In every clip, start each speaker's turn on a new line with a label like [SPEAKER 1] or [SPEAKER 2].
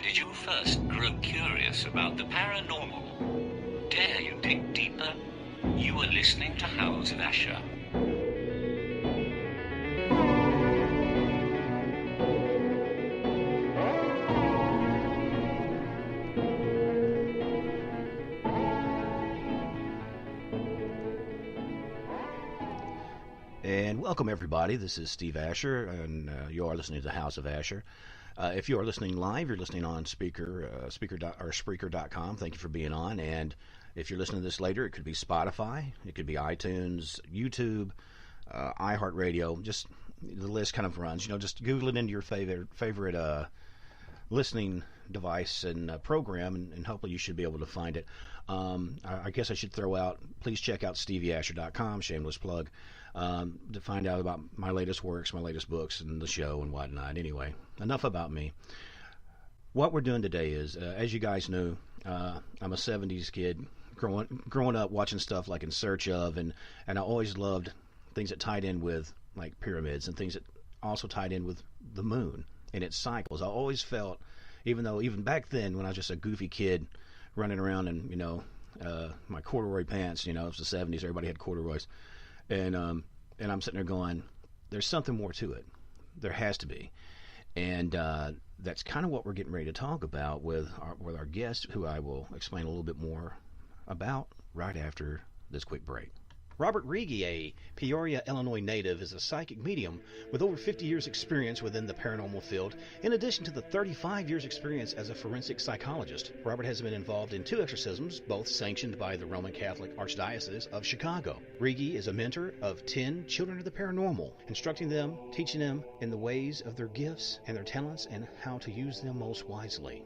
[SPEAKER 1] did you first grow curious about the paranormal? Dare you dig deeper? You are listening to House of Asher.
[SPEAKER 2] And welcome, everybody. This is Steve Asher, and you are listening to the House of Asher. If you are listening live, you're listening on Spreaker.com. Thank you for being on. And if you're listening to this later, it could be Spotify, it could be iTunes, YouTube, iHeartRadio. Just the list kind of runs. Just Google it into your favorite listening device and program, and hopefully you should be able to find it. I guess I should throw out, please check out StevieAsher.com, shameless plug, to find out about my latest works, my latest books, and the show and whatnot. Anyway, enough about me. What we're doing today is, as you guys knew, I'm a 70s kid, growing up watching stuff like In Search Of, and I always loved things that tied in with, like, pyramids, and things that also tied in with the moon and its cycles. I always felt, even back then when I was just a goofy kid running around in, my corduroy pants, it was the 70s, everybody had corduroys, and I'm sitting there going, there's something more to it. There has to be. And that's kind of what we're getting ready to talk about with our guest, who I will explain a little bit more about right after this quick break. Robert Rigi, a Peoria, Illinois native, is a psychic medium with over 50 years' experience within the paranormal field, in addition to the 35 years' experience as a forensic psychologist. Robert has been involved in 2 exorcisms, both sanctioned by the Roman Catholic Archdiocese of Chicago. Rigi is a mentor of 10 children of the paranormal, instructing them, teaching them in the ways of their gifts and their talents and how to use them most wisely.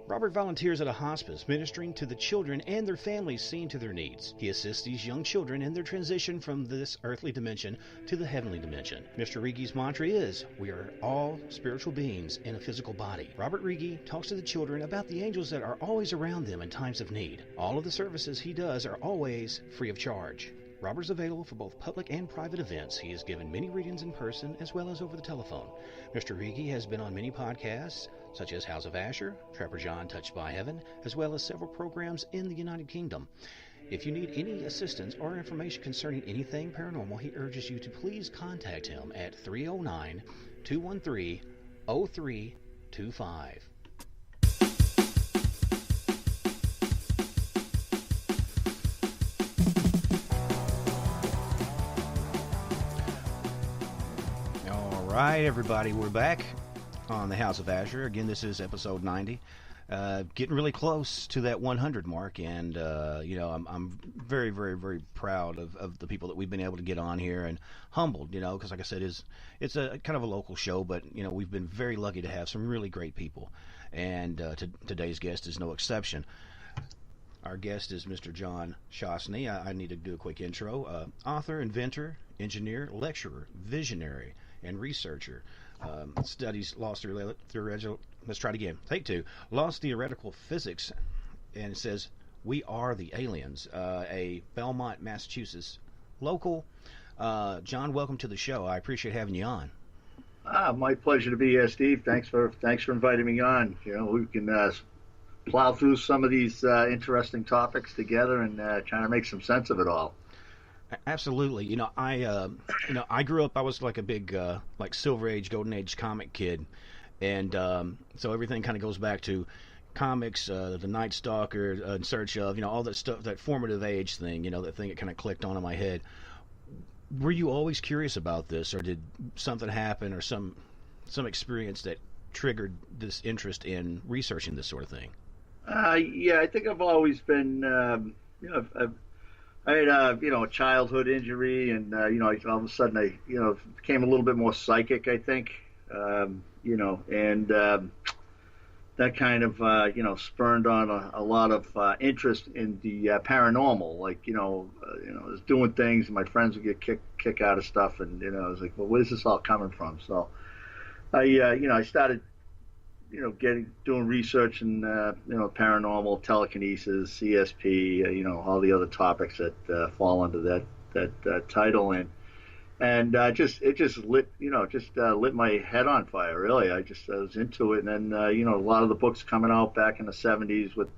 [SPEAKER 2] Robert volunteers at a hospice, ministering to the children and their families, seeing to their needs. He assists these young children in their transition from this earthly dimension to the heavenly dimension. Mr. Rigi's mantra is, we are all spiritual beings in a physical body. Robert Rigi talks to the children about the angels that are always around them in times of need. All of the services he does are always free of charge. Robert is available for both public and private events. He has given many readings in person as well as over the telephone. Mr. Rigi has been on many podcasts, such as House of Asher, Trapper John Touched by Heaven, as well as several programs in the United Kingdom. If you need any assistance or information concerning anything paranormal, he urges you to please contact him at 309-213-0325. All right, everybody, we're back on the House of Asher. Again, this is episode 90. Getting really close to that 100 mark, and I'm very, very, very proud of the people that we've been able to get on here, and humbled, because like I said, it's a kind of a local show, but we've been very lucky to have some really great people, and today's guest is no exception. Our guest is Mr. John Shaughnessy. I need to do a quick intro. Author, inventor, engineer, lecturer, visionary, and researcher. Studies lost theoretical. Let's try it again. Take 2. Lost theoretical physics, and it says we are the aliens. A Belmont, Massachusetts local. John, welcome to the show. I appreciate having you on.
[SPEAKER 3] My pleasure to be here, Steve. Thanks for inviting me on. We can plow through some of these interesting topics together and trying to make some sense of it all.
[SPEAKER 2] Absolutely. I grew up, I was like a big, like Silver Age, Golden Age comic kid. And so everything kind of goes back to comics, the Night Stalker, In Search Of, all that stuff, that formative age thing, that thing that kind of clicked on in my head. Were you always curious about this, or did something happen, or some experience that triggered this interest in researching this sort of thing?
[SPEAKER 3] Yeah, I think I've always been, I had a childhood injury, and all of a sudden I became a little bit more psychic, I think, and that kind of spurred on a lot of interest in the paranormal. Like I was doing things, and my friends would get kick out of stuff, and I was like, well, where's this all coming from? So I started doing research in paranormal, telekinesis, CSP, all the other topics that fall under that title, and and it just lit, lit my head on fire. Really, I was into it, and then a lot of the books coming out back in the '70s with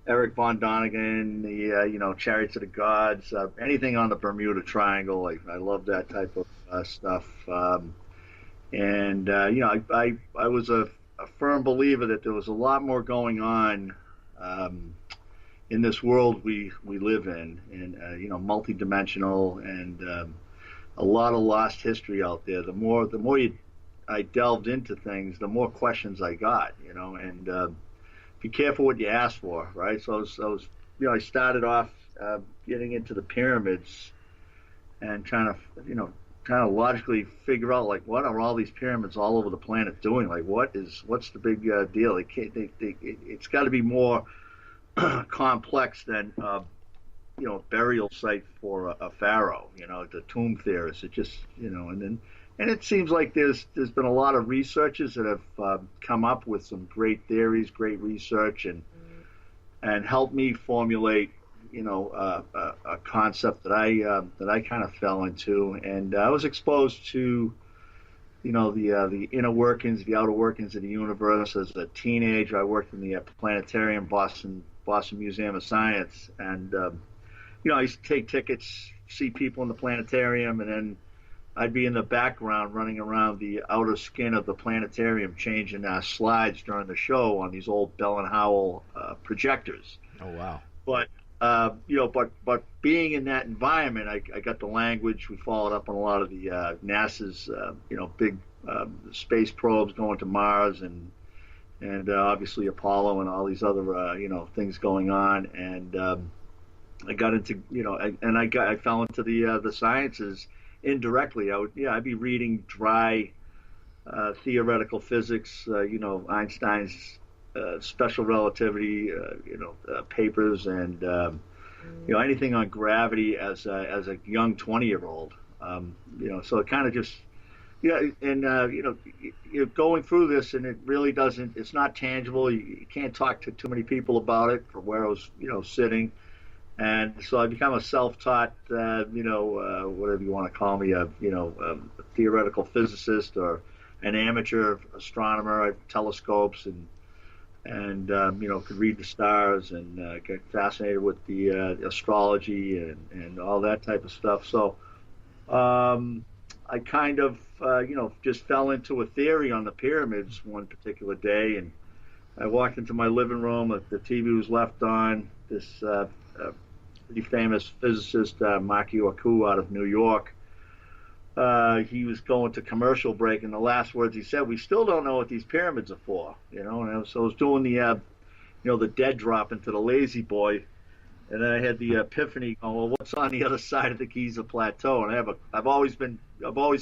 [SPEAKER 3] Eric Von Donigan, the Chariots of the Gods, anything on the Bermuda Triangle. I love that type of stuff. I was a firm believer that there was a lot more going on in this world we live in, and multidimensional, and a lot of lost history out there. The more I delved into things, the more questions I got, and be careful what you ask for, right? So I started off getting into the pyramids and trying to logically figure out, like, what are all these pyramids all over the planet doing? Like, what's the big deal? It's got to be more complex than burial site for a pharaoh. The tomb theorists. It just and it seems like there's been a lot of researchers that have come up with some great theories, great research, and helped me formulate a concept that I kind of fell into, and I was exposed to the inner workings, the outer workings of the universe as a teenager. I worked in the planetarium, Boston Museum of Science, and I used to take tickets, see people in the planetarium, and then I'd be in the background running around the outer skin of the planetarium, changing slides during the show on these old Bell and Howell projectors.
[SPEAKER 2] Oh wow!
[SPEAKER 3] But but being in that environment, I got the language. We followed up on a lot of the NASA's big space probes going to Mars, and obviously Apollo and all these other things going on, and I got into I fell into the sciences indirectly. I'd be reading dry theoretical physics, Einstein's special relativity, papers, and anything on gravity as a young 20-year-old. So it kind of just you're going through this, and it really doesn't. It's not tangible. You can't talk to too many people about it from where I was, sitting. And so I become a self-taught, whatever you want to call me, a theoretical physicist or an amateur astronomer. I have telescopes and could read the stars and get fascinated with the astrology and all that type of stuff. So I kind of, just fell into a theory on the pyramids one particular day, and I walked into my living room. The TV was left on. This pretty famous physicist, Maki Oku, out of New York. He was going to commercial break, and the last words he said, "We still don't know what these pyramids are for." And so I was doing the dead drop into the lazy boy, and then I had the epiphany. Oh, well, what's on the other side of the Giza Plateau? And I've always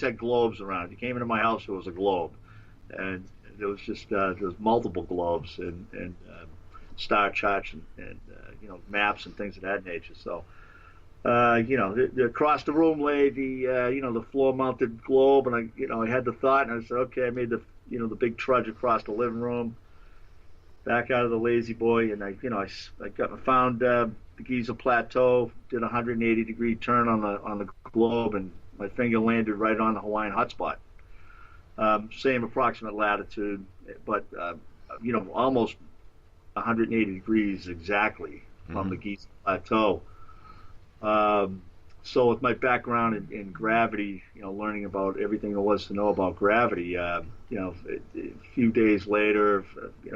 [SPEAKER 3] had globes around. If you came into my house, there was a globe, and there was multiple globes and star charts and maps and things of that nature. So across the room lay the floor-mounted globe, and I had the thought, and I said, okay, I made the big trudge across the living room, back out of the lazy boy, and I found the Giza Plateau, did a 180-degree turn on the globe, and my finger landed right on the Hawaiian Hotspot. Same approximate latitude, but almost 180 degrees exactly from the Giza Plateau. So with my background in gravity, learning about everything there was to know about gravity, a few days later,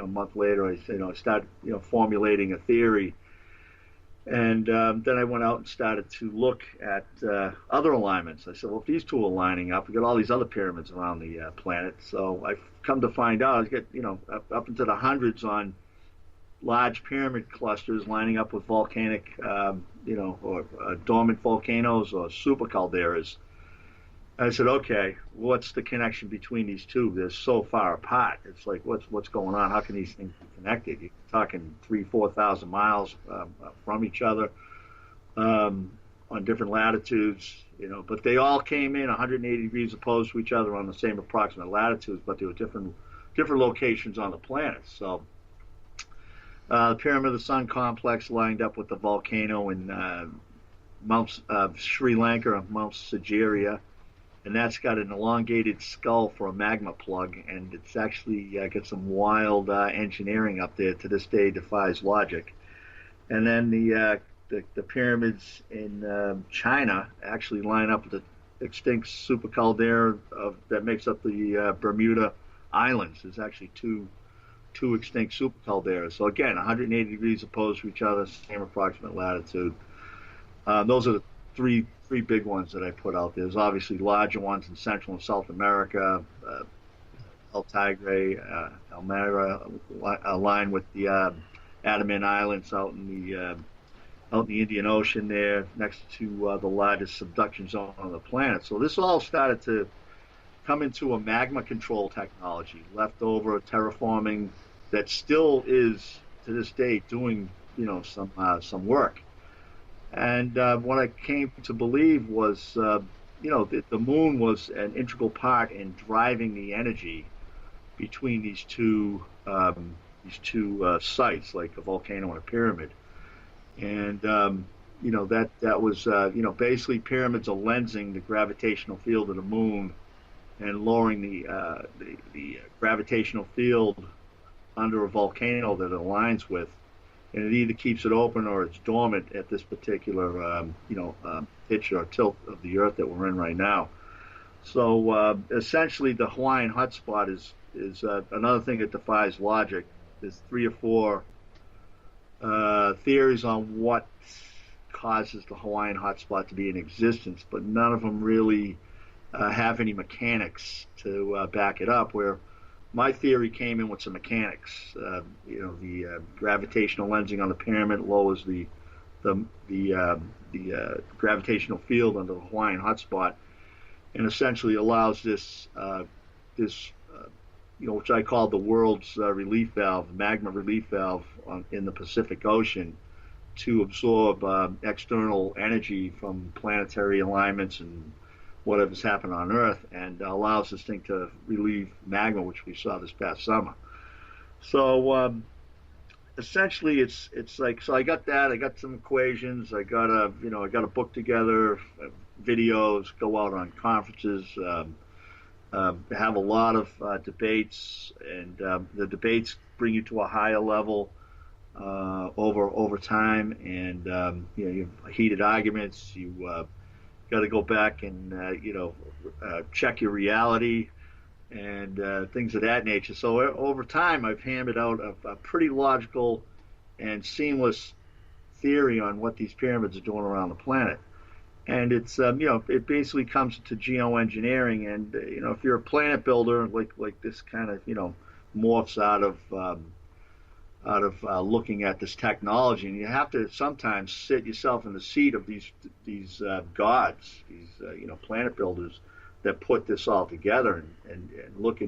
[SPEAKER 3] a month later, I started, formulating a theory. And then I went out and started to look at other alignments. I said, well, if these two are lining up, we got all these other pyramids around the planet. So I've come to find out, I get, up into the hundreds on large pyramid clusters lining up with volcanic, or dormant volcanoes or super calderas. I said, okay, what's the connection between these two? They're so far apart. It's like, what's going on? How can these things be connected? You're talking 3,000-4,000 miles from each other on different latitudes, but they all came in 180 degrees opposed to each other on the same approximate latitudes, but they were different locations on the planet. So the Pyramid of the Sun complex lined up with the volcano in Mount Sri Lanka, Mount Sigiriya, and that's got an elongated skull for a magma plug, and it's actually got some wild engineering up there. To this day, defies logic. And then the pyramids in China actually line up with the extinct super caldera that makes up the Bermuda Islands. There's actually two extinct super calderas. So again, 180 degrees opposed to each other, same approximate latitude. Those are the three big ones that I put out there. There's obviously larger ones in Central and South America, El Tigre, Elmira, aligned with the Andaman Islands out in the Indian Ocean there, next to the largest subduction zone on the planet. So this all started to come into a magma control technology, leftover terraforming that still is to this day doing some work. And what I came to believe was the moon was an integral part in driving the energy between these two sites, like a volcano and a pyramid. And that was basically pyramids are lensing the gravitational field of the moon and lowering the gravitational field under a volcano that it aligns with, and it either keeps it open or it's dormant at this particular pitch or tilt of the Earth that we're in right now. So essentially, the Hawaiian Hotspot is another thing that defies logic. There's 3 or 4 theories on what causes the Hawaiian Hotspot to be in existence, but none of them really have any mechanics to back it up. Where my theory came in with some mechanics. The gravitational lensing on the pyramid lowers the gravitational field under the Hawaiian Hotspot, and essentially allows this which I call the world's relief valve, magma relief valve in the Pacific Ocean, to absorb external energy from planetary alignments and whatever's happened on Earth, and allows this thing to relieve magma, which we saw this past summer. So essentially, it's like, so I got that. I got some equations. I got a book together, videos, go out on conferences, have a lot of debates, and the debates bring you to a higher level over time, and you have heated arguments. You got to go back and check your reality and things of that nature. So over time, I've hammered out a pretty logical and seamless theory on what these pyramids are doing around the planet. And it's it basically comes to geoengineering, and if you're a planet builder, like this kind of morphs out of looking at this technology, and you have to sometimes sit yourself in the seat of these gods, these planet builders that put this all together, and look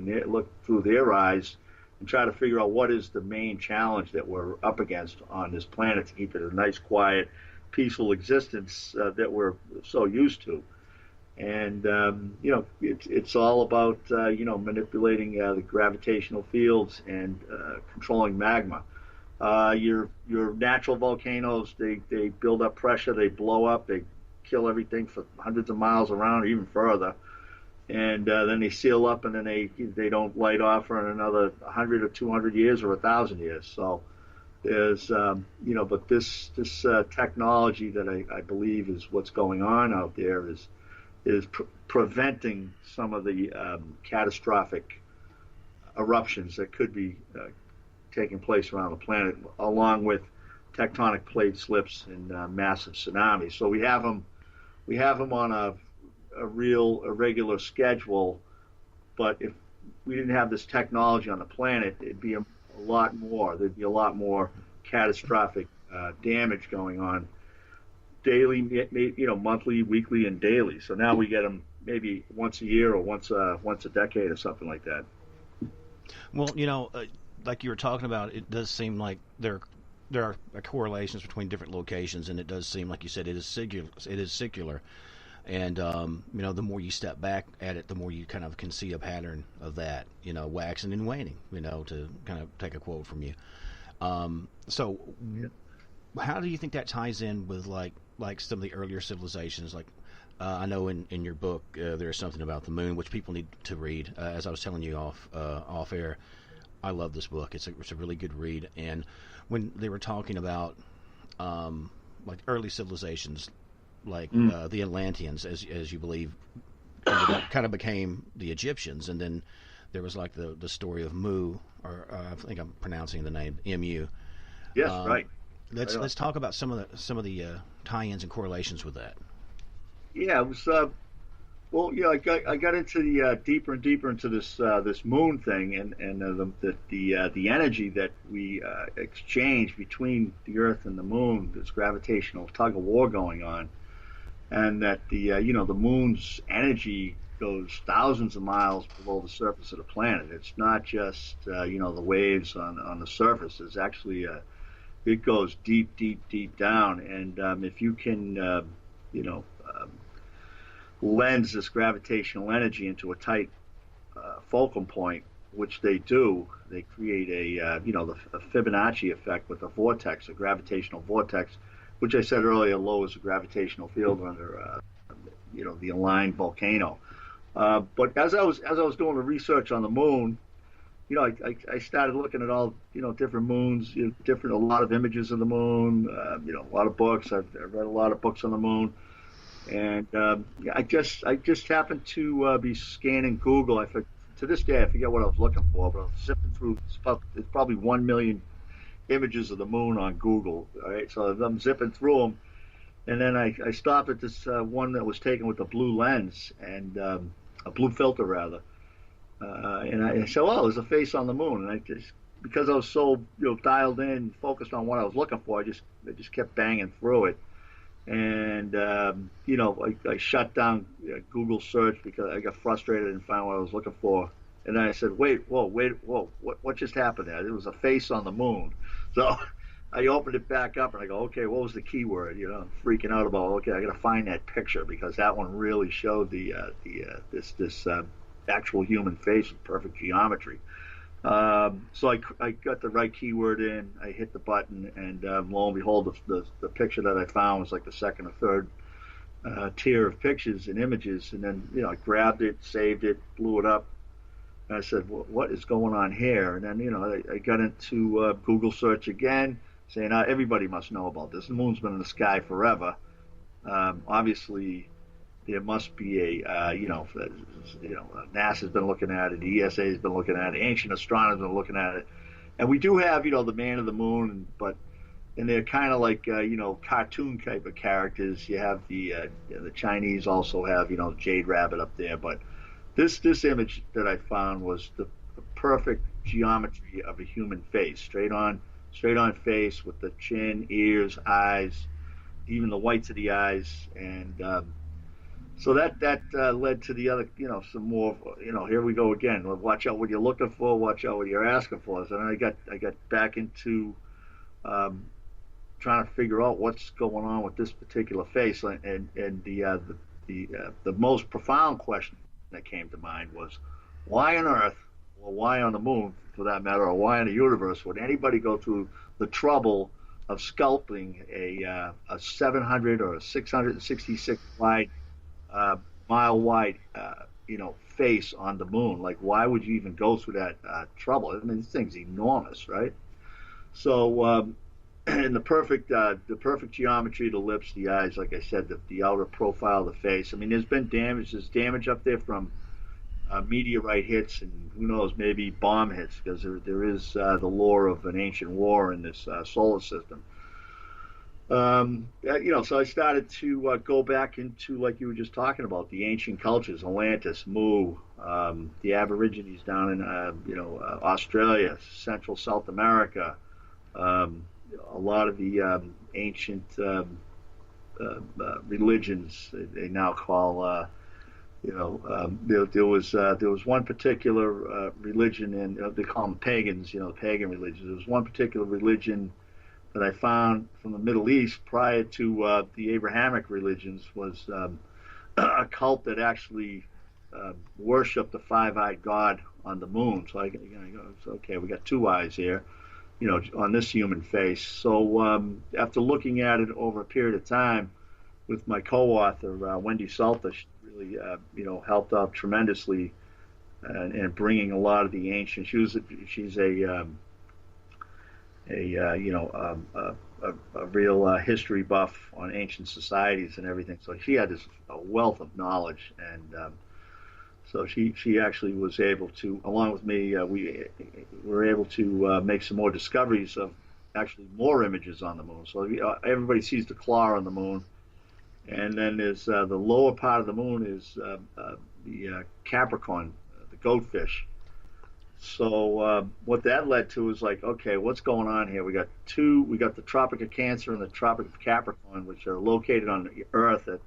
[SPEAKER 3] through their eyes and try to figure out what is the main challenge that we're up against on this planet to keep it a nice, quiet, peaceful existence that we're so used to. And it's all about manipulating the gravitational fields and controlling magma. Your natural volcanoes, they build up pressure, they blow up, they kill everything for hundreds of miles around or even further, and then they seal up, and then they don't light off for another 100 or 200 years or 1,000 years. So there's but this technology that I believe is what's going on out there is preventing some of the catastrophic eruptions that could be taking place around the planet, along with tectonic plate slips and massive tsunamis. So we have them on a regular schedule, but if we didn't have this technology on the planet, it'd be a lot more. There'd be a lot more catastrophic damage going on daily, monthly, weekly, and daily. So now we get them maybe once a year or once a decade or something like that.
[SPEAKER 2] Well, like you were talking about, it does seem like there are correlations between different locations, and it does seem, like you said, it is circular. And the more you step back at it, the more you kind of can see a pattern of that, waxing and waning, to kind of take a quote from you. So how do you think that ties in with, like, like some of the earlier civilizations, like I know in your book there's something about the moon which people need to read. As I was telling you off air, I love this book. It's a really good read. And when they were talking about like early civilizations, like the Atlanteans, as you believe, kind of became the Egyptians, and then there was like the story of Mu, or I think I'm pronouncing the name Mu.
[SPEAKER 3] Yes, right.
[SPEAKER 2] Let's talk about some of the tie-ins and correlations with that.
[SPEAKER 3] Yeah, it was. Well, I got into the deeper and deeper into this moon thing, and the energy that we exchange between the Earth and the moon, this gravitational tug of war going on, and that the moon's energy goes thousands of miles below the surface of the planet. It's not just the waves on the surface. It's actually it goes deep, deep, deep down, and if you can lens this gravitational energy into a tight focal point, which they do. They create a Fibonacci effect with a vortex, a gravitational vortex, which I said earlier lowers the gravitational field under the aligned volcano. But as I was doing the research on the moon, I started looking at all different moons, a lot of images of the moon, a lot of books. I've read a lot of books on the moon. And I just happened to be scanning Google. To this day, I forget what I was looking for, but I was zipping through. It's probably 1 million images of the moon on Google. All right, so I'm zipping through them, and then I stopped at this one that was taken with a blue lens and a blue filter rather. And I said, "Oh, there's a face on the moon." And because I was so dialed in, focused on what I was looking for, I just kept banging through it. And I shut down Google search because I got frustrated and found what I was looking for. And then I said, whoa, what just happened there? It was a face on the moon. So I opened it back up and I go, okay, what was the keyword? I'm freaking out about, okay, I got to find that picture because that one really showed this actual human face with perfect geometry. So I got the right keyword in, I hit the button, and lo and behold, the picture that I found was like the second or third tier of pictures and images. And then, I grabbed it, saved it, blew it up, and I said, what is going on here? And then, I got into Google search again, saying, everybody must know about this. The moon's been in the sky forever. Obviously, there must be NASA's been looking at it, the ESA's been looking at it, ancient astronomers have been looking at it, and we do have the man of the moon, and they're kind of like cartoon type of characters. You have the Chinese also have Jade Rabbit up there, but this image that I found was the perfect geometry of a human face, straight on face with the chin, ears, eyes, even the whites of the eyes, and so that led to the other, some more, here we go again. Watch out what you're looking for. Watch out what you're asking for. So then I got back into trying to figure out what's going on with this particular face. And the most profound question that came to mind was, why on Earth, or why on the moon, for that matter, or why in the universe would anybody go through the trouble of sculpting a 700 or a 666 mile wide, face on the moon? Like, why would you even go through that trouble? I mean, this thing's enormous, right? So, and the perfect geometry, the lips, the eyes, like I said, the outer profile of the face. I mean, there's been damage. There's damage up there from meteorite hits, and who knows, maybe bomb hits, because there is the lore of an ancient war in this solar system. So I started to go back into, like you were just talking about, the ancient cultures, Atlantis, Mu, the Aborigines down in, Australia, Central South America, a lot of the ancient religions they now call, there was one particular religion, and they call them pagans, pagan religions. There was one particular religion that I found from the Middle East prior to the Abrahamic religions, was a cult that actually worshipped the five-eyed God on the moon. So I go, okay, we got two eyes here, on this human face. So after looking at it over a period of time, with my co-author Wendy Salter. She really helped out tremendously in bringing a lot of the ancient. She's a real history buff on ancient societies and everything. So she had this a wealth of knowledge, and so she actually was able to, along with me, we were able to make some more discoveries of actually more images on the moon. So everybody sees the claw on the moon, and then there's the lower part of the moon is the Capricorn, the goatfish. So what that led to is like, okay, what's going on here? We got the Tropic of Cancer and the Tropic of Capricorn, which are located on the Earth at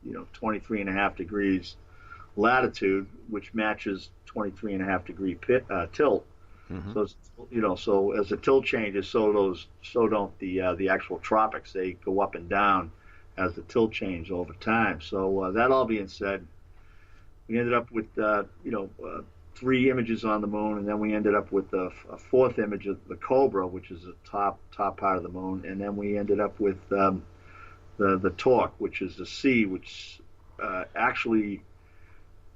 [SPEAKER 3] 23.5 degrees latitude, which matches 23.5 degree tilt. Mm-hmm. So so as the tilt changes, so don't the actual tropics. They go up and down as the tilt changes over time. So that all being said, we ended up with 3 images on the moon, and then we ended up with a 4th image of the Cobra, which is the top part of the moon, and then we ended up with the Torque, which is the sea, which actually,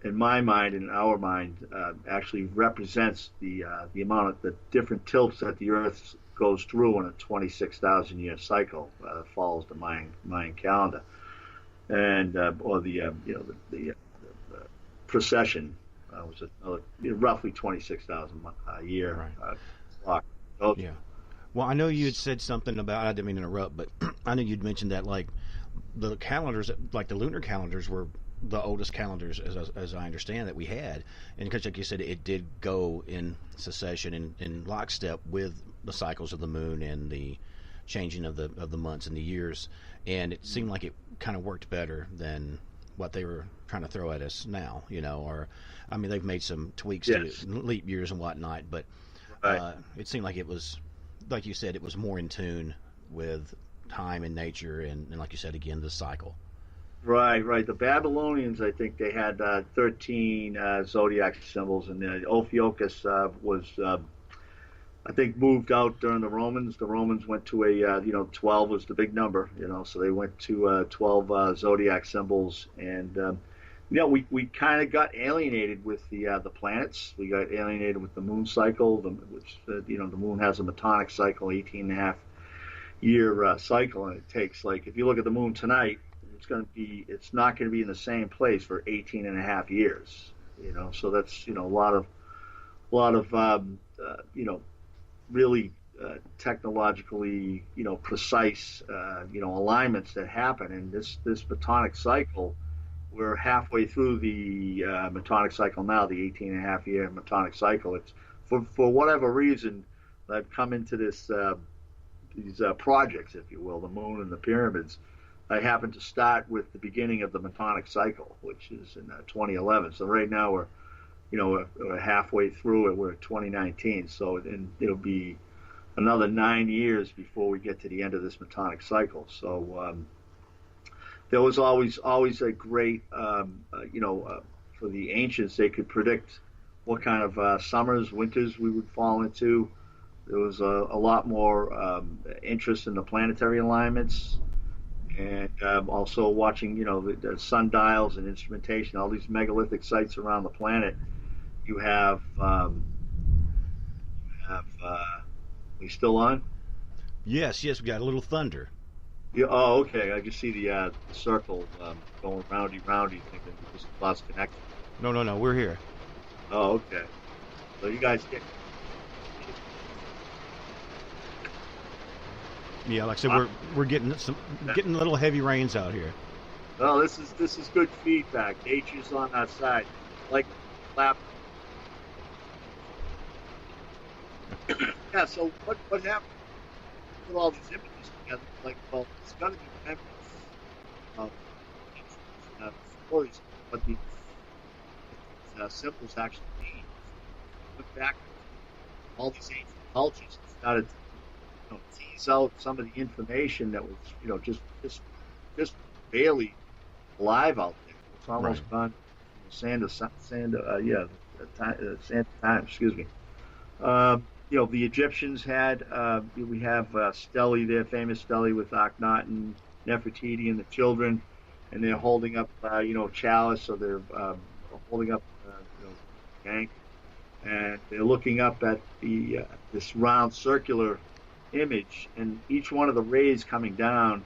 [SPEAKER 3] in my mind, in our mind, actually represents the amount of the different tilts that the Earth goes through in a 26,000 year cycle. Follows the Mayan calendar, and or the precession. Was roughly 26,000 a year clock.
[SPEAKER 2] Yeah. Well, I know you had said something about, I didn't mean to interrupt, but I know you'd mentioned that like the calendars, like the lunar calendars, were the oldest calendars, as I understand, that we had. And because, like you said, it did go in succession in lockstep with the cycles of the moon and the changing of the months and the years. And it seemed like it kind of worked better than what they were trying to throw at us now, or I mean, they've made some tweaks to leap years and whatnot, but it seemed like it was, like you said, it was more in tune with time and nature and like you said, again, the cycle.
[SPEAKER 3] Right. The Babylonians, I think they had 13 zodiac symbols, and Ophiuchus was, I think, moved out during the Romans. The Romans went to a, 12 was the big number, so they went to 12 zodiac symbols, and we kind of got alienated with the planets. We got alienated with the moon cycle, which the moon has a metonic cycle, 18.5 year cycle, and it takes, like, if you look at the moon tonight, it's not going to be in the same place for 18.5 years. So that's a lot of really technologically precise alignments that happen in this metonic cycle. We're halfway through the metonic cycle now, the 18.5 year metonic cycle. It's for whatever reason I've come into these projects, if you will, the moon and the pyramids. I happen to start with the beginning of the metonic cycle, which is in 2011. So right now we're halfway through it. We're at 2019. So it'll be another 9 years before we get to the end of this metonic cycle. So there was always a great, for the ancients, they could predict what kind of summers, winters we would fall into. There was a lot more interest in the planetary alignments, and also watching, the sundials and instrumentation, all these megalithic sites around the planet. You have, we still on?
[SPEAKER 2] Yes, we got a little thunder.
[SPEAKER 3] Yeah, oh, okay. I can see the circle going roundy, thinking this is lost connection.
[SPEAKER 2] No, we're here.
[SPEAKER 3] Oh, okay. So you guys get.
[SPEAKER 2] Yeah, like I said, we're getting a little heavy rains out here.
[SPEAKER 3] Well, this is good feedback. Nature's on our side. Like clap. Yeah. So what happened? Put all these images together. Like, well, it's got to be memories of stories, but these symbols actually mean. Look back at all these ancient cultures and started to tease out some of the information that was just barely alive out there. It's almost gone. Sand of time. Excuse me. The Egyptians had, we have stelae, their famous stelae with Akhenaten, Nefertiti and the children, and they're holding up, chalice, so they're holding up, tank, and they're looking up at the this round circular image, and each one of the rays coming down,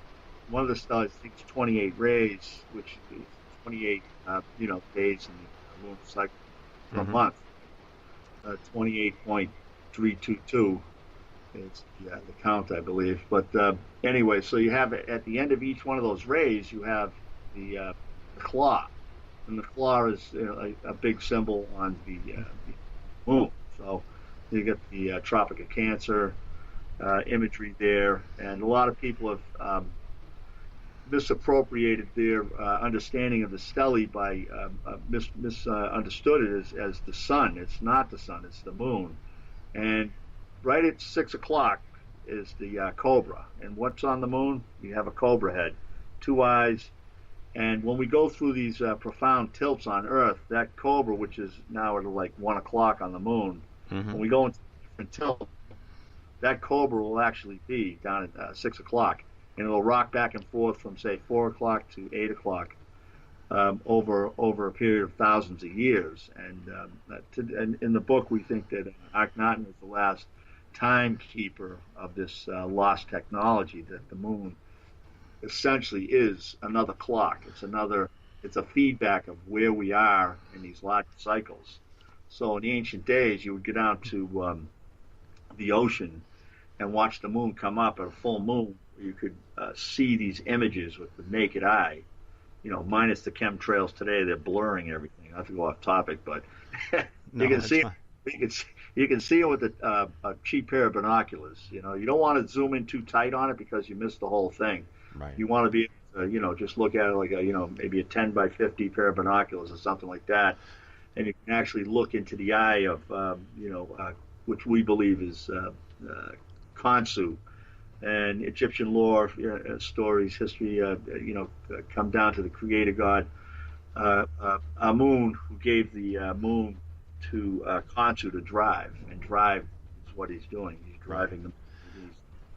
[SPEAKER 3] one of the stars thinks 28 rays, which is 28, days in the lunar cycle per month. 28.322 is the count, I believe. But anyway, so you have at the end of each one of those rays, you have the claw, and the claw is a big symbol on the moon. So you get the Tropic of Cancer imagery there, and a lot of people have misappropriated their understanding of the stele by misunderstood it as the sun. It's not the sun, it's the moon. And right at 6 o'clock is the cobra. And what's on the moon? You have a cobra head, 2 eyes. And when we go through these profound tilts on Earth, that cobra, which is now at like 1 o'clock on the moon, when we go into different tilts, that cobra will actually be down at 6 o'clock. And it'll rock back and forth from, say, 4 o'clock to 8 o'clock over a period of thousands of years. And in the book, we think that Akhenaten is the last timekeeper of this lost technology, that the moon essentially is another clock. It's a feedback of where we are in these large cycles. So in the ancient days, you would go down to the ocean and watch the moon come up at a full moon. You could see these images with the naked eye, minus the chemtrails today. They're blurring everything. Not to go off topic, but you can see it. You can see it with a cheap pair of binoculars. You don't want to zoom in too tight on it because you miss the whole thing.
[SPEAKER 2] Right.
[SPEAKER 3] You want to be, just look at it like maybe a 10 by 50 pair of binoculars or something like that, and you can actually look into the eye of, which we believe is Khonsu. And Egyptian lore, stories, history, come down to the creator god Amun, who gave the moon to Khonsu to drive. And drive is what he's doing. He's driving the moon.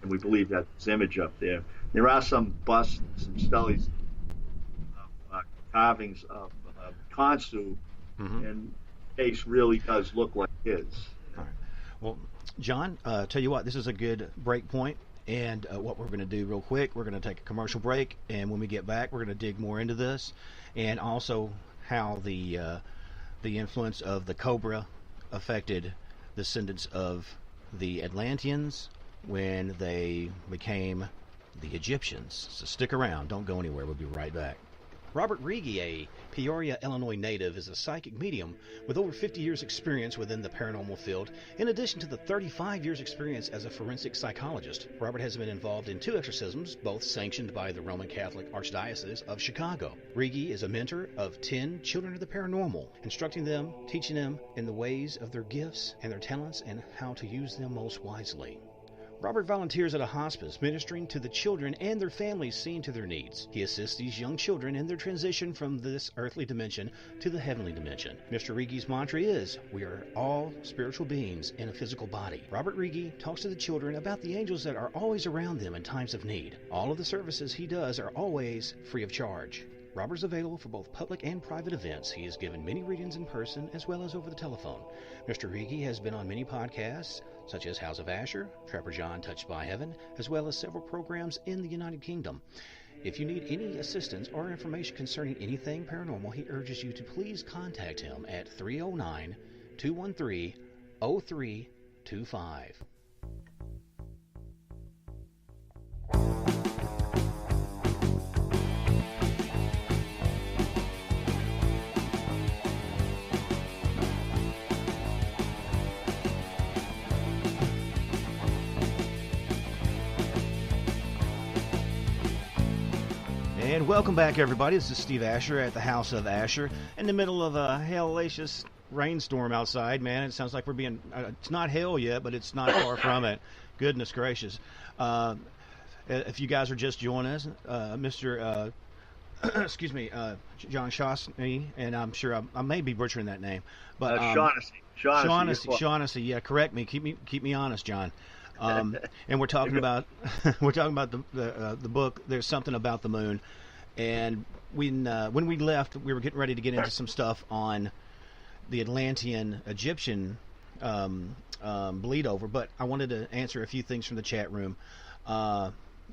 [SPEAKER 3] And we believe that this image up there. There are some busts, some steles, carvings of Khonsu, and the face really does look like his.
[SPEAKER 2] All right. Well, John, tell you what, this is a good break point. And what we're going to do real quick, we're going to take a commercial break, and when we get back, we're going to dig more into this, and also how the influence of the cobra affected the descendants of the Atlanteans when they became the Egyptians. So stick around, don't go anywhere. We'll be right back. Robert Rigi, a Peoria, Illinois native, is a psychic medium with over 50 years' experience within the paranormal field, in addition to the 35 years' experience as a forensic psychologist. Robert has been involved in 2 exorcisms, both sanctioned by the Roman Catholic Archdiocese of Chicago. Rigi is a mentor of 10 children of the paranormal, instructing them, teaching them in the ways of their gifts and their talents and how to use them most wisely. Robert volunteers at a hospice, ministering to the children and their families, seeing to their needs. He assists these young children in their transition from this earthly dimension to the heavenly dimension. Mr. Rigi's mantra is, we are all spiritual beings in a physical body. Robert Rigi talks to the children about the angels that are always around them in times of need. All of the services he does are always free of charge. Robert is available for both public and private events. He has given many readings in person as well as over the telephone. Mr. Rigi has been on many podcasts, such as House of Asher, Trapper John Touched by Heaven, as well as several programs in the United Kingdom. If you need any assistance or information concerning anything paranormal, he urges you to please contact him at 309-213-0325. And welcome back, everybody. This is Steve Asher at the House of Asher in the middle of a hellacious rainstorm outside. Man, it sounds like we're being it's not hell yet, but it's not far from it. Goodness gracious. If you guys are just joining us, Mr. excuse me, John Shaughnessy, and I'm sure I may be butchering that name, but
[SPEAKER 3] Shaughnessy.
[SPEAKER 2] Shaughnessy. Yeah, correct me. Keep me honest, John. And we're talking about the book. There's something about the moon, and when we left, we were getting ready to get into some stuff on the Atlantean Egyptian bleed over. But I wanted to answer a few things from the chat room.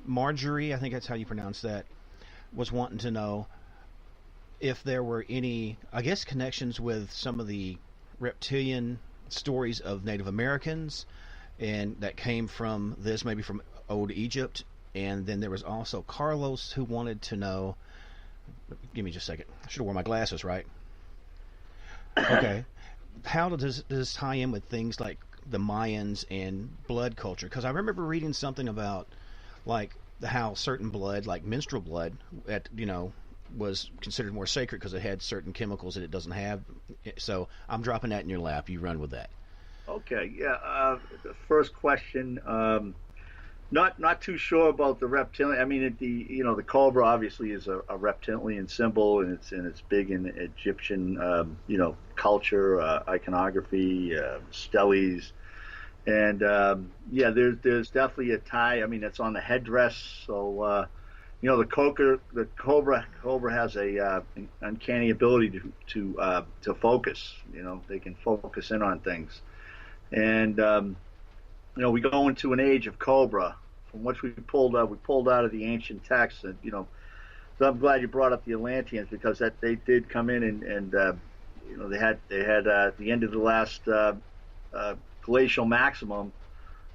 [SPEAKER 2] Marjorie, I think that's how you pronounce that, was wanting to know if there were any, I guess, connections with some of the reptilian stories of Native Americans, and that came from this, maybe from old Egypt. And then there was also Carlos who wanted to know, give me just a second, I should have worn my glasses, right? Okay. How does this tie in with things like the Mayans and blood culture? Because I remember reading something about like how certain blood, like menstrual blood, was considered more sacred because it had certain chemicals that it doesn't have. So I'm dropping that in your lap. You run with that.
[SPEAKER 3] Okay, yeah. The first question, not too sure about the reptilian. I mean, the cobra obviously is a reptilian symbol, and it's big in Egyptian culture, iconography, steles, and there's definitely a tie. I mean, it's on the headdress, so. The cobra has an uncanny ability to focus. They can focus in on things, and we go into an age of cobra, from which we pulled out of the ancient texts, and so I'm glad you brought up the Atlanteans, because that they did come in and they had at the end of the last glacial maximum.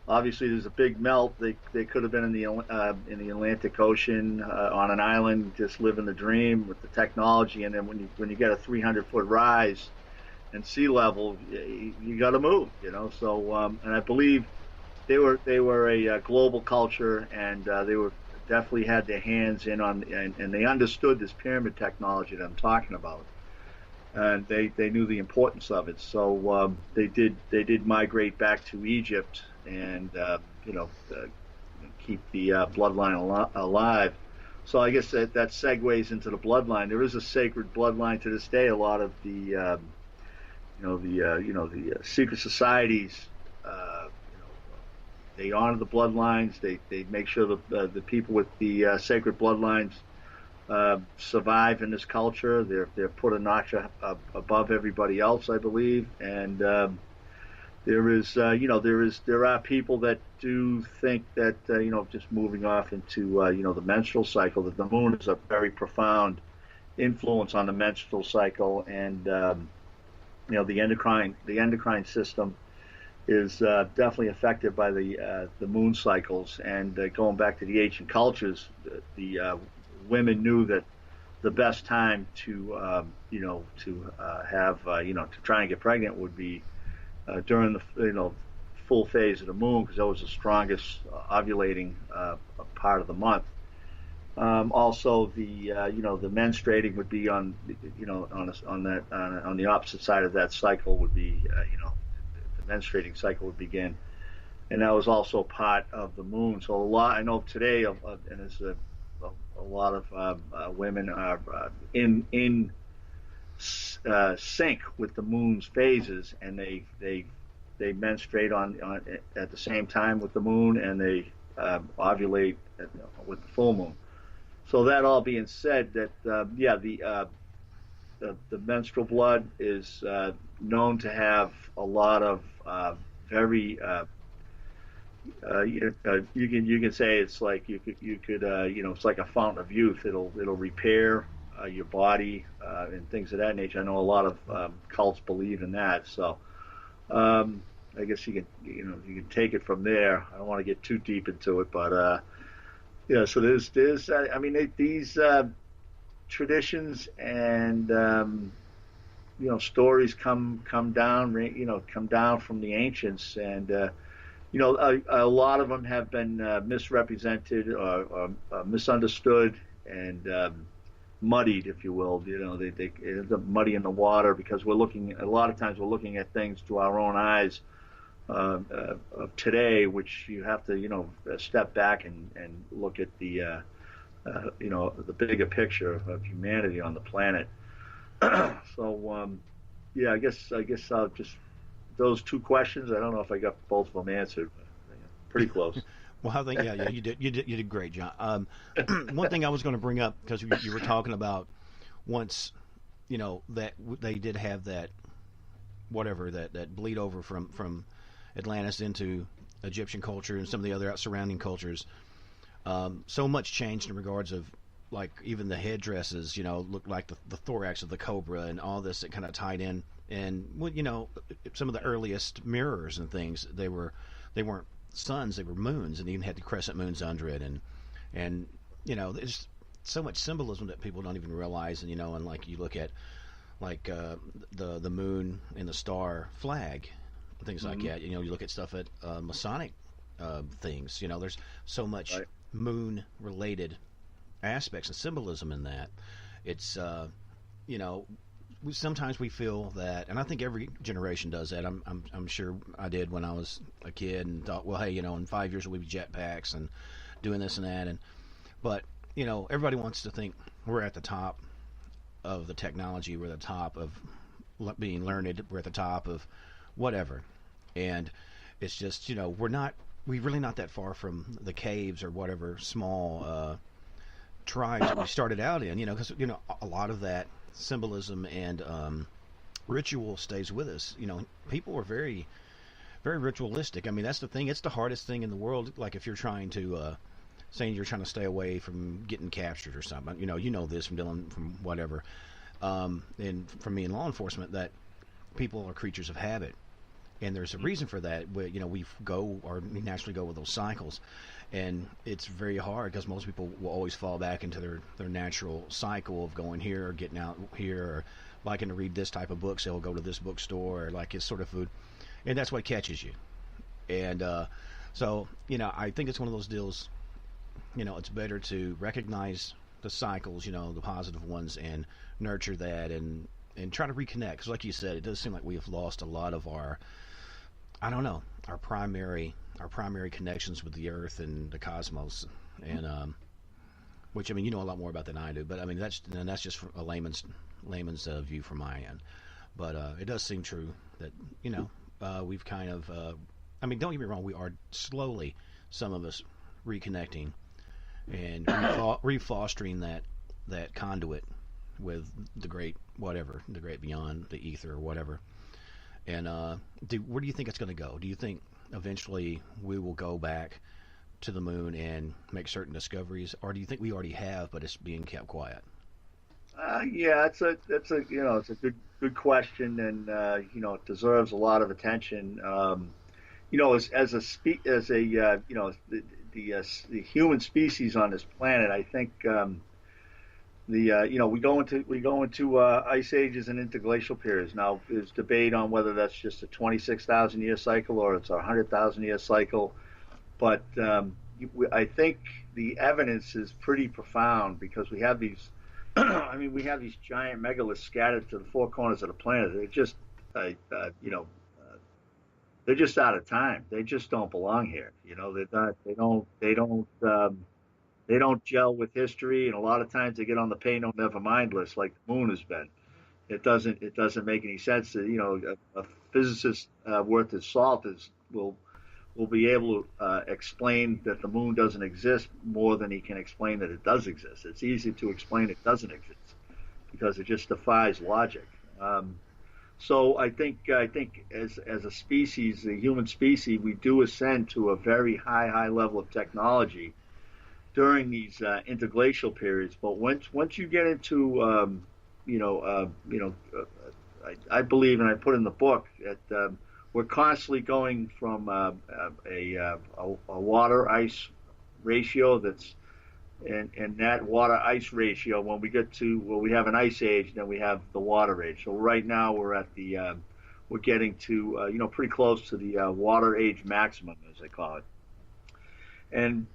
[SPEAKER 3] Obviously, there's a big melt. They could have been in the Atlantic Ocean on an island, just living the dream with the technology. And then when you get a 300-foot rise in sea level, you got to move. So and I believe they were a global culture, and they were definitely had their hands in on, and they understood this pyramid technology that I'm talking about. And they knew the importance of it. So they did migrate back to Egypt and keep the bloodline alive. So I guess that segues into the bloodline. There is a sacred bloodline to this day. A lot of the secret societies, they honor the bloodlines. They make sure the people with the sacred bloodlines survive in this culture. They're put a notch above everybody else, I believe, and there are people that do think that just moving off into the menstrual cycle, that the moon is a very profound influence on the menstrual cycle, and the endocrine system is definitely affected by the moon cycles. And going back to the ancient cultures, the women knew that the best time to try and get pregnant would be during the full phase of the moon, because that was the strongest ovulating part of the month. Also, the menstruating would be on the opposite side of that cycle would be the menstruating cycle would begin, and that was also part of the moon. So I know today, and it's a lot of women are in sync with the moon's phases, and they menstruate on at the same time with the moon, and they ovulate with the full moon. So that all being said, that the menstrual blood is known to have a lot of very you can say it's like you could it's like a fountain of youth. It'll repair your body and things of that nature. I know a lot of cults believe in that. So I guess you can take it from there. I don't want to get too deep into it, but so there's these traditions and stories come down from the ancients, and a lot of them have been misrepresented or misunderstood and muddied, if you will. They end up muddying the water, because a lot of times we're looking at things through our own eyes of today, which you have to step back and look at the bigger picture of humanity on the planet. So I guess I'll just, those two questions, I don't know if I got both of them answered. pretty close.
[SPEAKER 2] Well, I think you did great, John. One thing I was going to bring up, because you were talking about once, that they did have that whatever that bleed over from Atlantis into Egyptian culture and some of the other surrounding cultures. So much changed in regards of, like, even the headdresses, looked like the thorax of the cobra and all this that kind of tied in. And some of the earliest mirrors and things, they weren't suns, they were moons, and even had the crescent moons under it. And there's so much symbolism that people don't even realize. And and like you look at like the moon and the star flag, things like that. You look at stuff at Masonic things. There's so much moon related aspects and symbolism in that. It's sometimes we feel that, and I think every generation does that. I'm sure I did when I was a kid and thought, well, hey, in 5 years we'll be jetpacks and doing this and that. But everybody wants to think we're at the top of the technology, we're at the top of being learned, we're at the top of whatever. And it's just, we're really not that far from the caves or whatever small tribes that we started out in, because a lot of that symbolism and ritual stays with us. People are very, very ritualistic. I mean, that's the thing. It's the hardest thing in the world. Like if you're trying to saying you're trying to stay away from getting captured or something. You know this from Dylan, from whatever, and from me in law enforcement, that people are creatures of habit. And there's a reason for that. We naturally go with those cycles, and it's very hard because most people will always fall back into their natural cycle of going here or getting out here, or liking to read this type of book, so they'll go to this bookstore, or like his sort of food, and that's what catches you. And so I think it's one of those deals. It's better to recognize the cycles, the positive ones, and nurture that, and try to reconnect. Because like you said, it does seem like we have lost a lot of our primary connections with the earth and the cosmos, and which, you know a lot more about than I do, but that's just a layman's view from my end. But it does seem true that we've kind of don't get me wrong, we are slowly, some of us, reconnecting and refostering that conduit with the great beyond, the ether or whatever. And where do you think it's going to go? Do you think eventually we will go back to the moon and make certain discoveries, or do you think we already have, but it's being kept quiet?
[SPEAKER 3] Yeah, it's a good question, and it deserves a lot of attention. The human species on this planet, I think. We go into ice ages and interglacial periods. Now, there's debate on whether that's just a 26,000 year cycle or it's a 100,000 year cycle. But I think the evidence is pretty profound, because we have these, we have these giant megaliths scattered to the four corners of the planet. They're just, they're just out of time. They just don't belong here. They don't gel with history, and a lot of times they get on the pay no never mind list, like the moon has been. It doesn't make any sense that a physicist worth his salt will be able to explain that the moon doesn't exist more than he can explain that it does exist. It's easy to explain it doesn't exist because it just defies logic. So I think as a species, the human species, we do ascend to a very high level of technology during these interglacial periods. But once you get into I believe, and I put in the book, that we're constantly going from a water ice ratio that's, and that water ice ratio, when we get to, we have an ice age, then we have the water age. So right now we're at we're getting to pretty close to the water age maximum, as they call it. And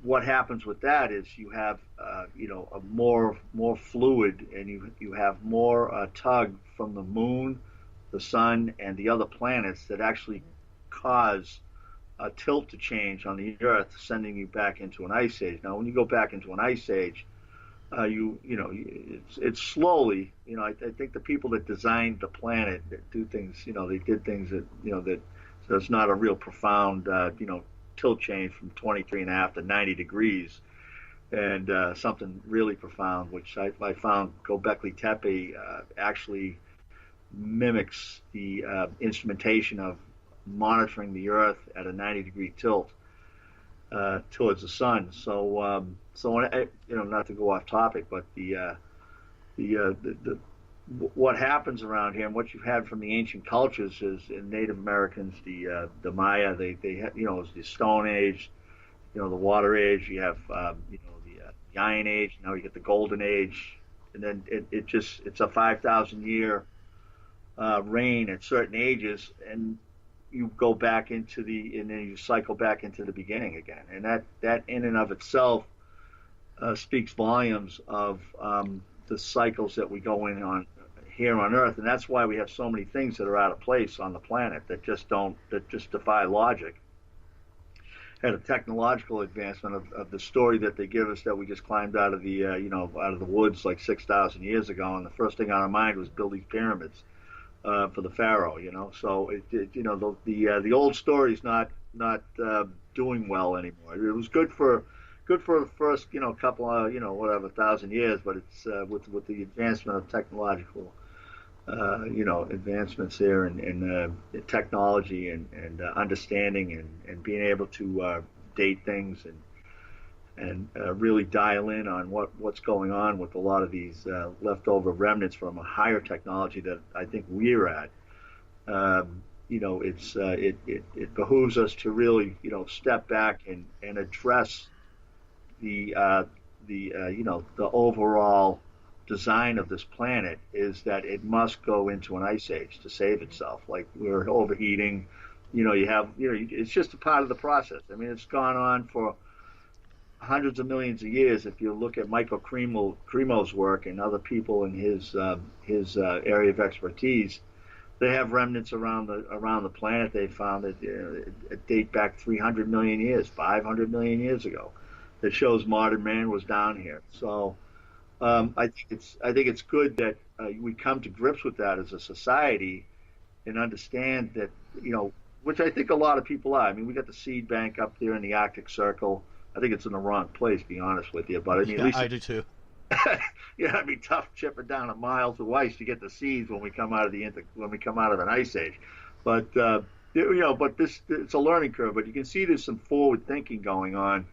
[SPEAKER 3] what happens with that is you have a more fluid, and you have more tug from the moon, the sun, and the other planets that actually cause a tilt to change on the Earth, sending you back into an ice age. Now, when you go back into an ice age, it's slowly. I think the people that designed the planet that do things, they did things that so it's not a real profound tilt change from 23.5 to 90 degrees, and something really profound, which I found Göbekli Tepe actually mimics the instrumentation of monitoring the Earth at a 90-degree tilt towards the sun. So, not to go off topic, but the what happens around here and what you've had from the ancient cultures is in Native Americans, the Maya, they had, it's the Stone Age, the Water Age. You have the Iron Age. Now you get the Golden Age, and then it's a 5,000-year reign at certain ages, and you go back and then you cycle back into the beginning again, and that in and of itself speaks volumes of the cycles that we go in on here on Earth, and that's why we have so many things that are out of place on the planet that just defy logic. Had a technological advancement of the story that they give us that we just climbed out of the out of the woods like 6,000 years ago, and the first thing on our mind was build these pyramids for the pharaoh. So the old story's not doing well anymore. It was good for the first couple of 1,000 years, but it's with the advancement of technological advancements here and technology and understanding and being able to date things and really dial in on what's going on with a lot of these leftover remnants from a higher technology that I think we're at. It behooves us to really step back and address the overall design of this planet is that it must go into an ice age to save itself. Like we're overheating, it's just a part of the process. I mean, it's gone on for hundreds of millions of years. If you look at Michael Cremo's work and other people in his area of expertise, they have remnants around the planet. They found that date back 300 million years, 500 million years ago, that shows modern man was down here. So I think it's good that we come to grips with that as a society and understand that which I think a lot of people are. I mean, we got the seed bank up there in the Arctic Circle. I think it's in the wrong place, to be honest with you. But I mean, at least
[SPEAKER 2] I do too.
[SPEAKER 3] It'd be tough chipping down a mile of ice to get the seeds when we come out of an ice age. But it's a learning curve. But you can see there's some forward thinking going on,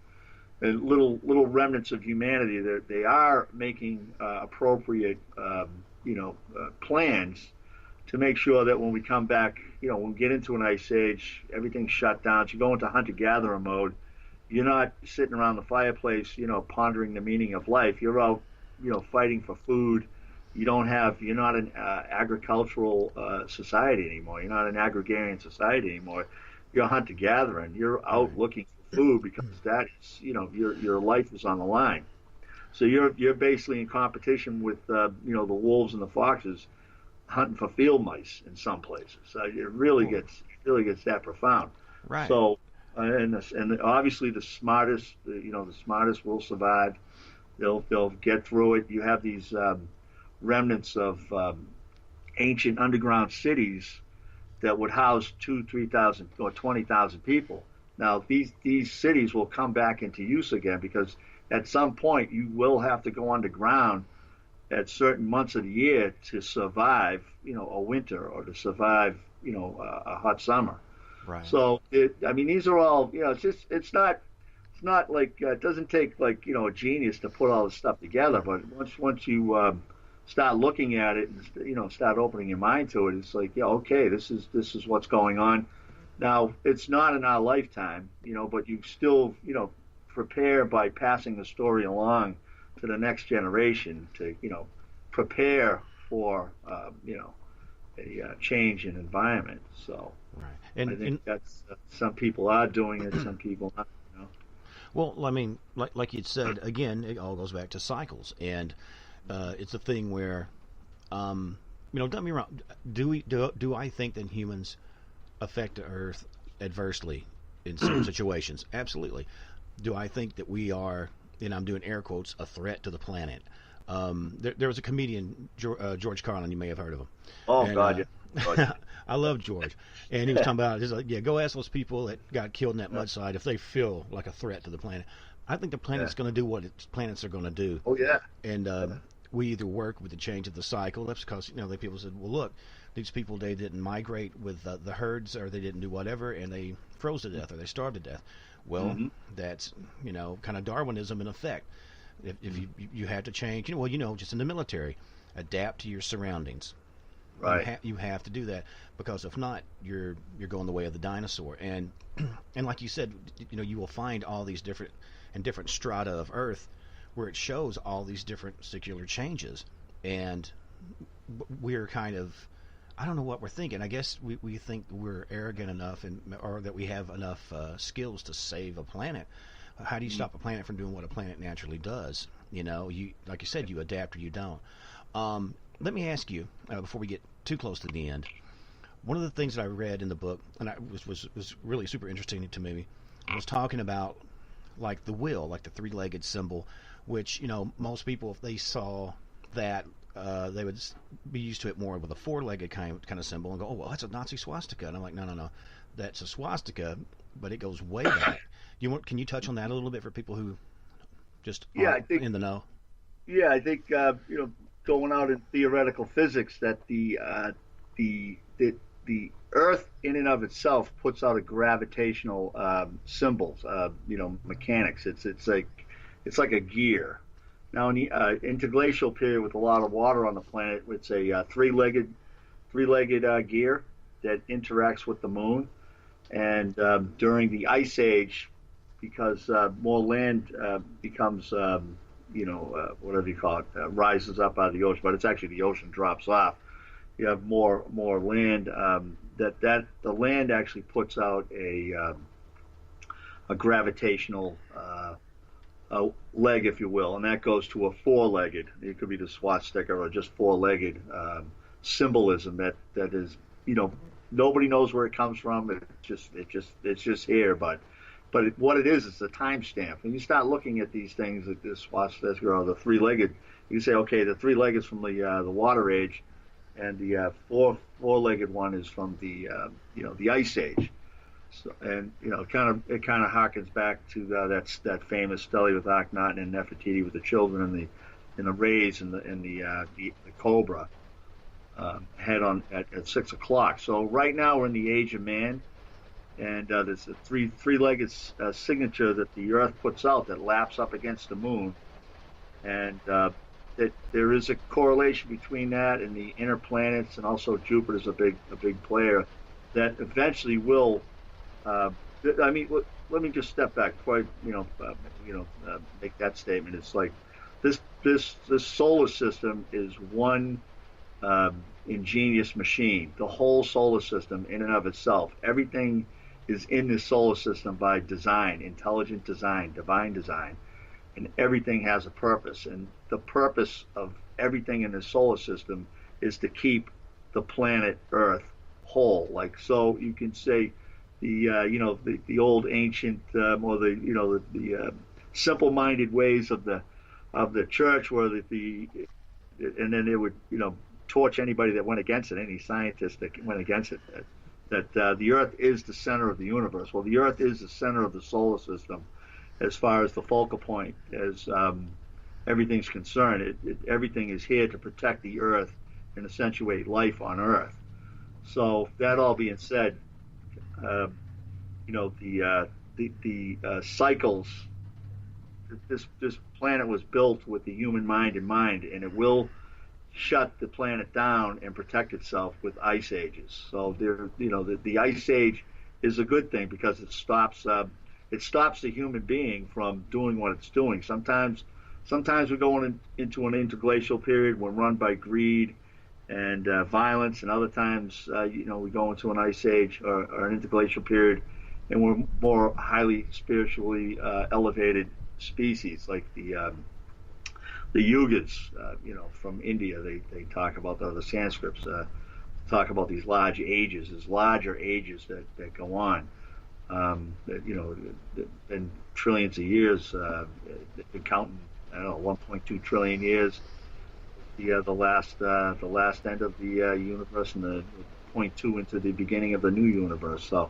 [SPEAKER 3] and little remnants of humanity that they are making appropriate plans to make sure that when we come back, when we get into an ice age, everything's shut down. So you go into hunter-gatherer mode. You're not sitting around the fireplace, pondering the meaning of life. You're out, fighting for food. You're not an agricultural society anymore. You're not an agrarian society anymore. You're hunter-gathering. You're out looking for food because that is, your life is on the line. So you're basically in competition with, the wolves and the foxes hunting for field mice in some places. So it really gets that profound.
[SPEAKER 2] Right.
[SPEAKER 3] So. And obviously the smartest will survive. They'll get through it. You have these remnants of ancient underground cities that would house 2,000, 3,000, or 20,000 people. Now these cities will come back into use again because at some point you will have to go underground at certain months of the year to survive, a winter or to survive, a hot summer.
[SPEAKER 2] Right.
[SPEAKER 3] So these are all, it's not like it doesn't take like a genius to put all this stuff together. But once you start looking at it and start opening your mind to it, it's like okay, this is what's going on. Now it's not in our lifetime, but you still prepare by passing the story along to the next generation to prepare for a change in environment. So.
[SPEAKER 2] Right.
[SPEAKER 3] I think that's some people are doing it, some people not.
[SPEAKER 2] Well, I mean, like you said, again, it all goes back to cycles, and it's a thing where, don't get me wrong. Do I think that humans affect the Earth adversely in certain situations? Absolutely. Do I think that we are, and I'm doing air quotes, a threat to the planet? There was a comedian, George Carlin. You may have heard of him.
[SPEAKER 3] Oh, God, yeah.
[SPEAKER 2] I love George, and he was talking about, he's like, yeah, go ask those people that got killed in that mudslide if they feel like a threat to the planet. I think the planet's going to do what its planets are going to do.
[SPEAKER 3] Oh yeah.
[SPEAKER 2] And we either work with the change of the cycle. That's because the people said, well, look, these people, they didn't migrate with the herds, or they didn't do whatever, and they froze to death or they starved to death. Well, that's kind of Darwinism in effect. If you have to change, just in the military, adapt to your surroundings.
[SPEAKER 3] Right.
[SPEAKER 2] You have to do that, because if not, you're going the way of the dinosaur. And like you said, you will find all these different strata of Earth where it shows all these different secular changes, and we're kind of, I don't know what we're thinking. I guess we think we're arrogant enough, or that we have enough skills to save a planet. How do you stop a planet from doing what a planet naturally does? You like you said, you adapt or you don't. Let me ask you, before we get too close to the end, one of the things that I read in the book, and was really super interesting to me, was talking about like the wheel, like the three-legged symbol, which most people, if they saw that, they would be used to it more with a four-legged kind of symbol and go, oh, well, that's a Nazi swastika. And I'm like, no, that's a swastika, but it goes way back. Can you touch on that a little bit for people who just aren't in the know?
[SPEAKER 3] Yeah, I think going out in theoretical physics, that the Earth in and of itself puts out a gravitational symbols, mechanics. It's like a gear. Now, in the interglacial period, with a lot of water on the planet, it's a three-legged gear that interacts with the moon. And during the Ice Age, because more land becomes whatever you call it, rises up out of the ocean, but it's actually the ocean drops off. You have more land. That the land actually puts out a gravitational leg, if you will, and that goes to a four-legged. It could be the swastika or just four-legged symbolism that is, nobody knows where it comes from. It's just here, but what it is a timestamp. And you start looking at these things, like this swastika or the three-legged, you say, okay, the three-legged is from the Water Age, and the four-legged one is from the Ice Age. So, and it kind of harkens back to that famous study with Akhenaten and Nefertiti with the children and the rays and the cobra head on at 6 o'clock. So right now we're in the age of man. And there's a three-legged signature that the Earth puts out that laps up against the moon, and that there is a correlation between that and the inner planets, and also Jupiter's a big player that eventually will. Let me just step back before I make that statement. It's like this solar system is one ingenious machine. The whole solar system, in and of itself, everything is in this solar system by design, intelligent design, divine design, and everything has a purpose. And the purpose of everything in this solar system is to keep the planet Earth whole. Like, so you can say the old ancient or the simple-minded ways of the church, where and then they would torch anybody that went against it, any scientist that went against it. That the Earth is the center of the universe. Well, the Earth is the center of the solar system, as far as the focal point, as everything's concerned. Everything is here to protect the Earth and accentuate life on Earth. So that all being said, the cycles. This planet was built with the human mind in mind, and it will shut the planet down and protect itself with ice ages. So the ice age is a good thing, because it stops the human being from doing what it's doing. Sometimes we're going into an interglacial period. We're run by greed and violence, and other times we go into an ice age or an interglacial period, and we're more highly spiritually elevated species, like the Yugas, from India. They talk about the Sanskrits talk about these large ages. There's larger ages that go on. In trillions of years. They've been counting, 1.2 trillion years. The last end of the universe, and the 1.2 into the beginning of the new universe. So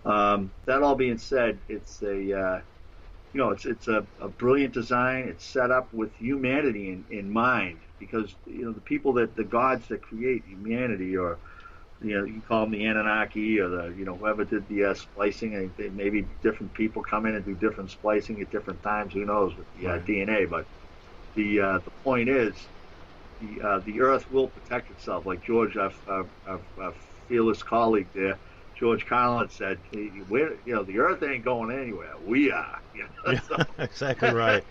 [SPEAKER 3] that all being said, it's a it's a brilliant design. It's set up with humanity in mind, because the people the gods that create humanity, or you call them the Anunnaki, or the whoever did the splicing, and maybe different people come in and do different splicing at different times. Who knows with the DNA? But the point is, the Earth will protect itself. Like George, our fearless colleague there, George Carlin said, the Earth ain't going anywhere. We are. So,
[SPEAKER 2] exactly right.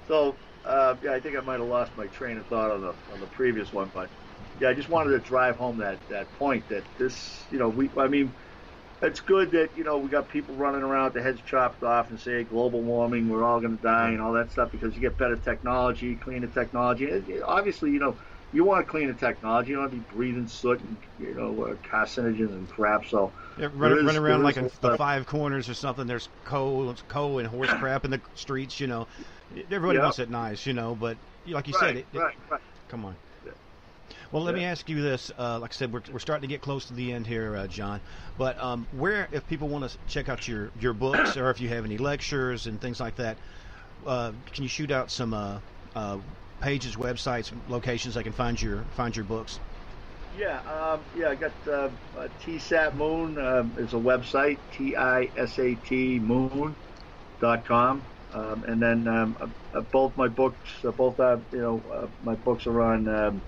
[SPEAKER 3] So I think I might have lost my train of thought on the previous one, but I just wanted to drive home that point that this, it's good that we got people running around with their heads chopped off and say global warming, we're all going to die and all that stuff, because you get better technology, cleaner technology. Obviously, you want to clean the technology. You don't want to be breathing soot and carcinogens and crap. So
[SPEAKER 2] run around like in the Five Corners or something. There's coal and horse crap in the streets. Everybody wants it nice. But like you said,
[SPEAKER 3] right.
[SPEAKER 2] Come on. Well, let me ask you this. Like I said, we're starting to get close to the end here, John. But where, if people want to check out your books, or if you have any lectures and things like that, can you shoot out some pages, websites, locations I can find your books?
[SPEAKER 3] Yeah, I got TSAT Moon is a website, TISAT Moon.com, and then both my books, my books are on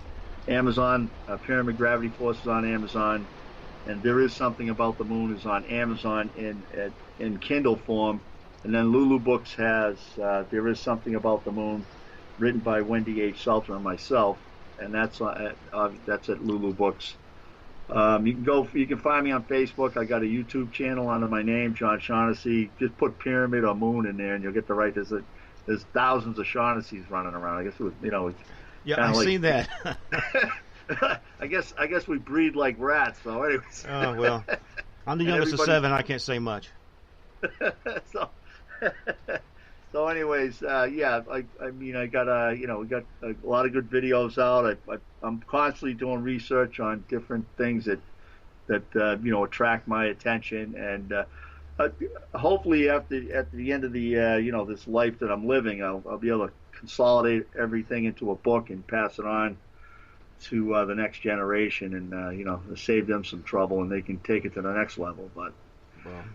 [SPEAKER 3] Amazon. Pyramid Gravity Force is on Amazon, and There Is Something About the Moon is on Amazon in Kindle form, and then Lulu Books has There Is Something About the Moon, written by Wendy H. Salter and myself, and that's at Lulu Books. You can find me on Facebook. I got a YouTube channel under my name, John Shaughnessy. Just put Pyramid or Moon in there, and you'll get the right. There's thousands of Shaughnessy's running around. I guess
[SPEAKER 2] yeah, I've seen that.
[SPEAKER 3] I guess we breed like rats. So, anyways.
[SPEAKER 2] Oh well, I'm the youngest of 7. I can't say much.
[SPEAKER 3] So anyways, I got we got a lot of good videos out. I'm constantly doing research on different things that attract my attention, and hopefully at the end of the this life that I'm living, I'll be able to consolidate everything into a book and pass it on to the next generation, and save them some trouble, and they can take it to the next level. But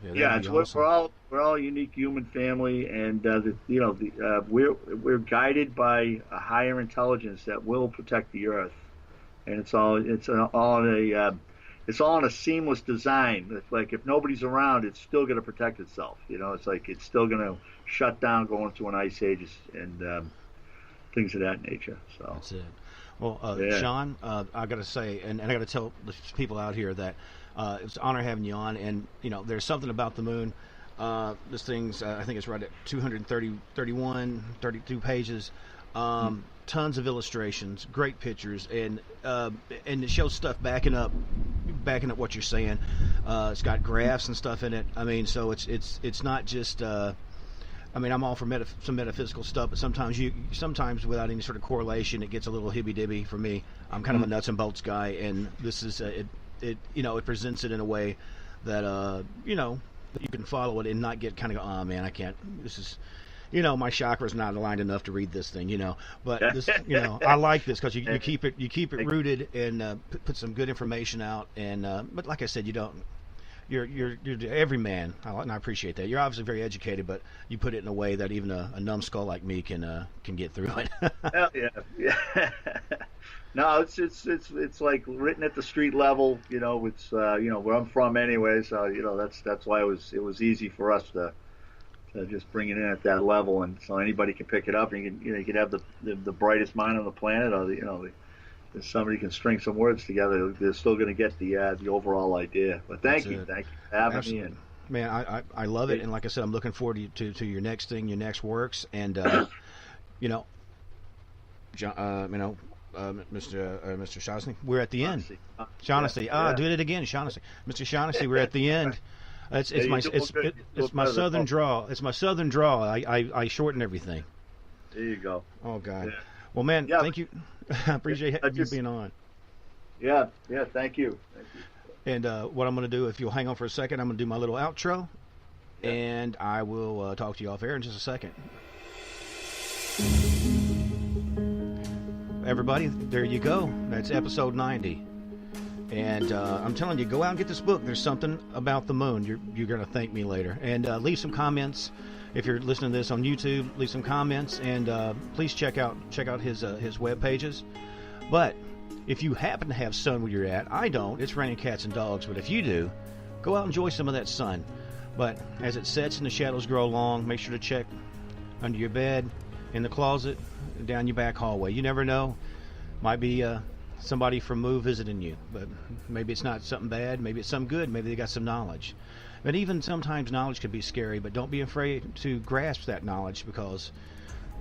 [SPEAKER 3] it's awesome. We're all a unique human family, and we're guided by a higher intelligence that will protect the Earth, and it's all in a seamless design. It's like if nobody's around, it's still going to protect itself. It's like it's still going to shut down, go into an ice age, and things of that nature. So
[SPEAKER 2] that's it. Well, Sean, I got to say, and I got to tell the people out here that it's an honor having you on. And there's something about the moon. This thing's, I think it's right at 32 pages. Tons of illustrations, great pictures, and it shows stuff backing up what you're saying. It's got graphs and stuff in it. So it's not just. I'm all for some metaphysical stuff, but sometimes without any sort of correlation, it gets a little hibby-dibby for me. I'm kind of a nuts and bolts guy, and this is it presents it in a way that you can follow it and not get kind of oh man, I can't. This is my chakra's not aligned enough to read this thing, But this, I like this because you keep it rooted and put some good information out. And but like I said, you're every man, and I appreciate that. You're obviously very educated, but you put it in a way that even a numbskull like me can get through it.
[SPEAKER 3] Hell yeah. No, it's like written at the street level. It's where I'm from anyway. So that's why it was easy for us to just bring it in at that level, and so anybody can pick it up, and you can have the brightest mind on the planet, or if somebody can string some words together, they're still going to get the overall idea. But thank you for having me. And
[SPEAKER 2] man, I love it, and like I said, I'm looking forward to your next thing, your next works, and John, Mr. Shaughnessy, we're at the end. Shaughnessy, do it again, Shaughnessy. Mr. Shaughnessy, we're at the end. It's my southern draw. It's my southern draw. I shorten everything.
[SPEAKER 3] There you go.
[SPEAKER 2] Oh God. Yeah. Well, man, thank you. I appreciate you being on.
[SPEAKER 3] Yeah. Thank you.
[SPEAKER 2] And what I'm going to do, if you'll hang on for a second, I'm going to do my little outro, and I will talk to you off air in just a second. Everybody, there you go. That's episode 90. And I'm telling you, go out and get this book. There's something about the moon. You're going to thank me later. And leave some comments. If you're listening to this on YouTube, leave some comments. And please check out his web pages. But if you happen to have sun where you're at, I don't. It's raining cats and dogs. But if you do, go out and enjoy some of that sun. But as it sets and the shadows grow long, make sure to check under your bed, in the closet, down your back hallway. You never know. Might be somebody from Moo visiting you. But maybe it's not something bad. Maybe it's something good. Maybe they got some knowledge. But even sometimes knowledge can be scary. But don't be afraid to grasp that knowledge, because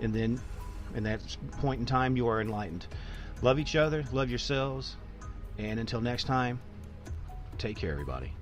[SPEAKER 2] and then in that point in time you are enlightened. Love each other, love yourselves, and until next time, take care, everybody.